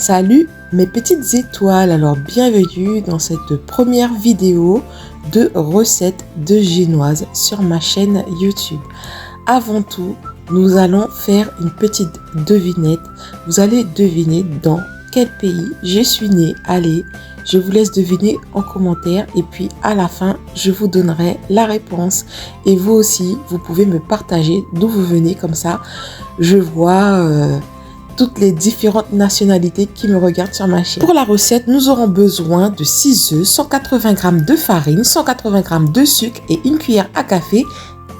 Salut mes petites étoiles, alors bienvenue dans cette première vidéo de recettes de génoise sur ma chaîne YouTube. Avant tout, nous allons faire une petite devinette. Vous allez deviner dans quel pays je suis née. Allez, je vous laisse deviner en commentaire et puis à la fin, je vous donnerai la réponse. Et vous aussi, vous pouvez me partager d'où vous venez, comme ça je vois toutes les différentes nationalités qui me regardent sur ma chaîne. Pour la recette, nous aurons besoin de 6 œufs, 180 g de farine, 180 g de sucre et une cuillère à café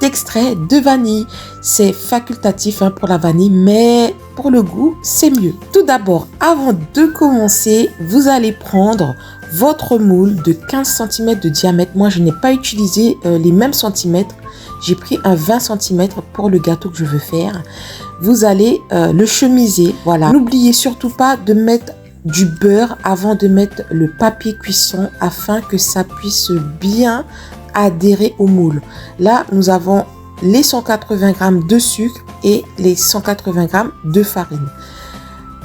d'extrait de vanille. C'est facultatif pour la vanille, mais pour le goût, c'est mieux. Tout d'abord, avant de commencer, vous allez prendre votre moule de 15 cm de diamètre. Moi, je n'ai pas utilisé les mêmes centimètres. J'ai pris un 20 cm pour le gâteau que je veux faire. Vous allez le chemiser. Voilà. N'oubliez surtout pas de mettre du beurre avant de mettre le papier cuisson afin que ça puisse bien adhérer au moule. Là, nous avons les 180 g de sucre et les 180 g de farine.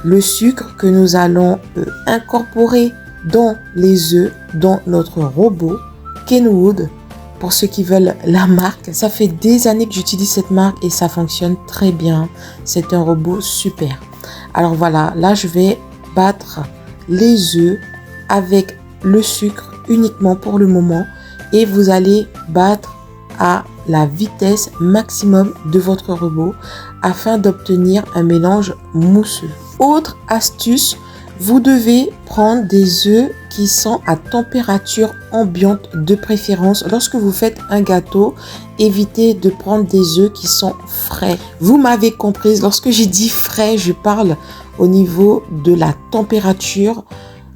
Le sucre que nous allons incorporer dans les œufs, dans notre robot Kenwood. Pour ceux qui veulent la marque, ça fait des années que j'utilise cette marque et ça fonctionne très bien. C'est un robot super. Alors voilà, là je vais battre les œufs avec le sucre uniquement pour le moment. Et vous allez battre à la vitesse maximum de votre robot afin d'obtenir un mélange mousseux. Autre astuce, vous devez prendre des œufs qui sont à température ambiante de préférence. Lorsque vous faites un gâteau, évitez de prendre des œufs qui sont frais. Vous m'avez comprise, lorsque j'ai dit frais, je parle au niveau de la température.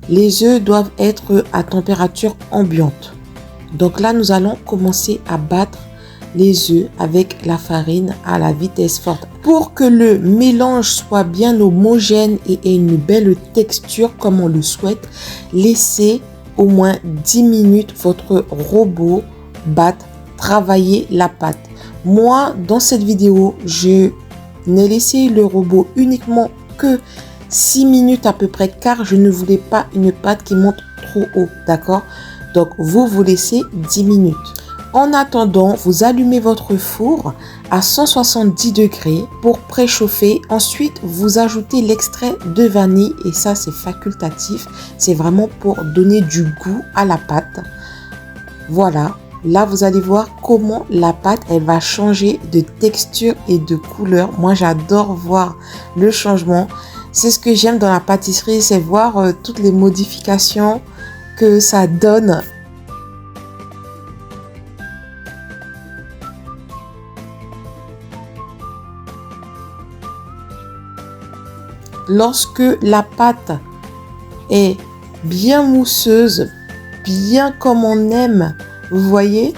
Les œufs doivent être à température ambiante. Donc là, nous allons commencer à battre les œufs avec la farine à la vitesse forte. Pour que le mélange soit bien homogène et ait une belle texture comme on le souhaite, laissez au moins 10 minutes votre robot battre, travailler la pâte. Moi, dans cette vidéo, je n'ai laissé le robot uniquement que 6 minutes à peu près car je ne voulais pas une pâte qui monte trop haut, d'accord? Donc, vous laissez 10 minutes. En attendant, vous allumez votre four à 170 degrés pour préchauffer. Ensuite, vous ajoutez l'extrait de vanille et ça, c'est facultatif. C'est vraiment pour donner du goût à la pâte. Voilà. Là, vous allez voir comment la pâte, elle va changer de texture et de couleur. Moi, j'adore voir le changement. C'est ce que j'aime dans la pâtisserie, c'est voir toutes les modifications que ça donne. Lorsque la pâte est bien mousseuse, bien comme on aime, vous voyez,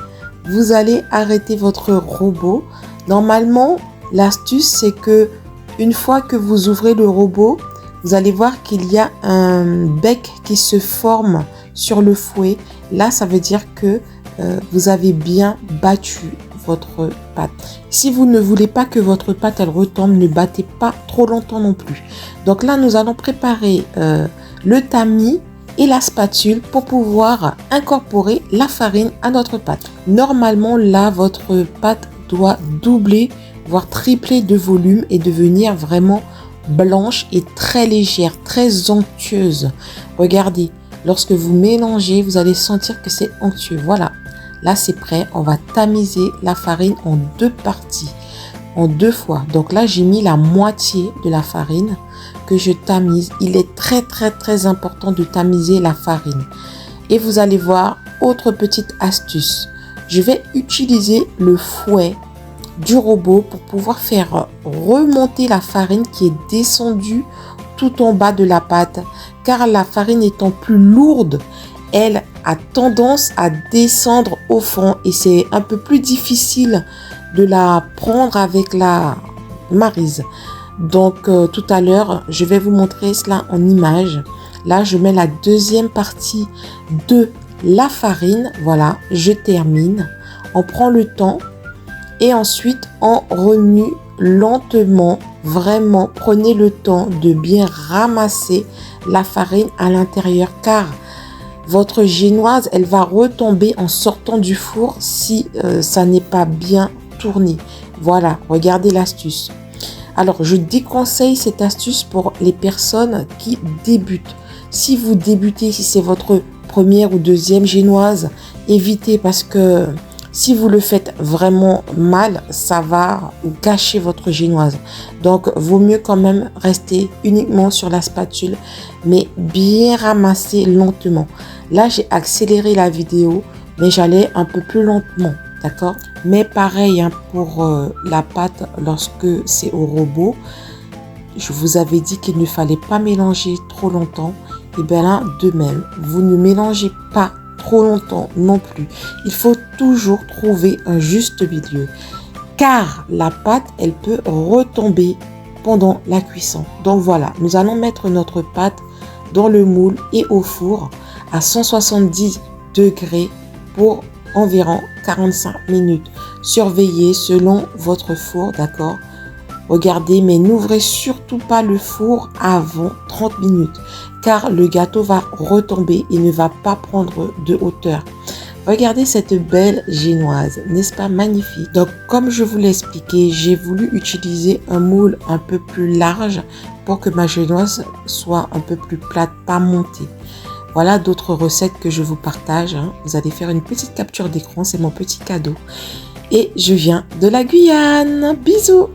vous allez arrêter votre robot. Normalement, l'astuce, c'est que une fois que vous ouvrez le robot, vous allez voir qu'il y a un bec qui se forme sur le fouet. Là, ça veut dire que vous avez bien battu votre pâte. Si vous ne voulez pas que votre pâte elle retombe, ne battez pas trop longtemps non plus. Donc là, nous allons préparer le tamis et la spatule pour pouvoir incorporer la farine à notre pâte. Normalement, là, votre pâte doit doubler, voire tripler de volume et devenir vraiment blanche et très légère, très onctueuse. Regardez, lorsque vous mélangez, vous allez sentir que c'est onctueux. Voilà. Là, c'est prêt. On va tamiser la farine en deux parties, en deux fois. Donc là, j'ai mis la moitié de la farine que je tamise. Il est très important de tamiser la farine. Et vous allez voir, autre petite astuce. Je vais utiliser le fouet du robot pour pouvoir faire remonter la farine qui est descendue tout en bas de la pâte. Car la farine étant plus lourde, elle a tendance à descendre au fond et c'est un peu plus difficile de la prendre avec la maryse. Donc tout à l'heure, je vais vous montrer cela en image. Là, je mets la deuxième partie de la farine. Voilà, je termine. On prend le temps et ensuite on remue lentement vraiment prenez le temps de bien ramasser la farine à l'intérieur car votre génoise, elle va retomber en sortant du four si ça n'est pas bien tourné. Voilà, regardez l'astuce. Alors, je déconseille cette astuce pour les personnes qui débutent. Si vous débutez, si c'est votre première ou deuxième génoise, évitez parce que si vous le faites vraiment mal, ça va gâcher votre génoise. Donc, vaut mieux quand même rester uniquement sur la spatule, mais bien ramasser lentement. Là, j'ai accéléré la vidéo, mais j'allais un peu plus lentement. D'accord? Mais pareil hein, pour la pâte lorsque c'est au robot. Je vous avais dit qu'il ne fallait pas mélanger trop longtemps. Et bien là, de même, vous ne mélangez pas trop longtemps non plus. Il faut toujours trouver un juste milieu. Car la pâte, elle peut retomber pendant la cuisson. Donc voilà, nous allons mettre notre pâte dans le moule et au four à 170 degrés pour environ 45 minutes. Surveillez selon votre four, d'accord? Regardez, mais n'ouvrez surtout pas le four avant 30 minutes car le gâteau va retomber et ne va pas prendre de hauteur. Regardez cette belle génoise, n'est-ce pas magnifique? Donc, comme je vous l'ai expliqué, j'ai voulu utiliser un moule un peu plus large pour que ma génoise soit un peu plus plate, pas montée. Voilà d'autres recettes que je vous partage. Hein. Vous allez faire une petite capture d'écran, c'est mon petit cadeau. Et je viens de la Guyane. Bisous!